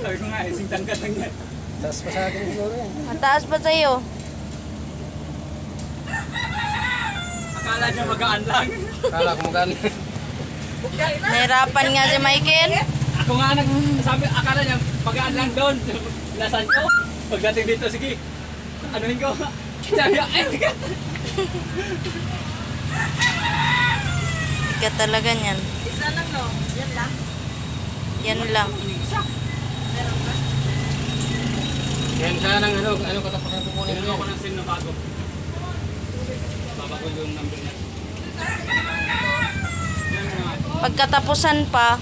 Sabi ko nga, ising tangkat lang yan. Taas pa sa akin siguro yan. Mataas pa sa'yo. Akala niya magaan lang. Kala ko maganda. Nahirapan nga si Michael. Ako nga sabi, akala niya magaan lang doon. Lasan ko. Pagdating dito, sige. Anuhin ko. Sabi, ay, tiga. Ika talaga niyan. Isa lang no? Yan lang? Yan lang. Meron ba? Yan siya ng ano katapakan kukunin Kunin ko. ako ng SIM na bago. Babago yung number niya. Yan nga. Pagkatapusan pa,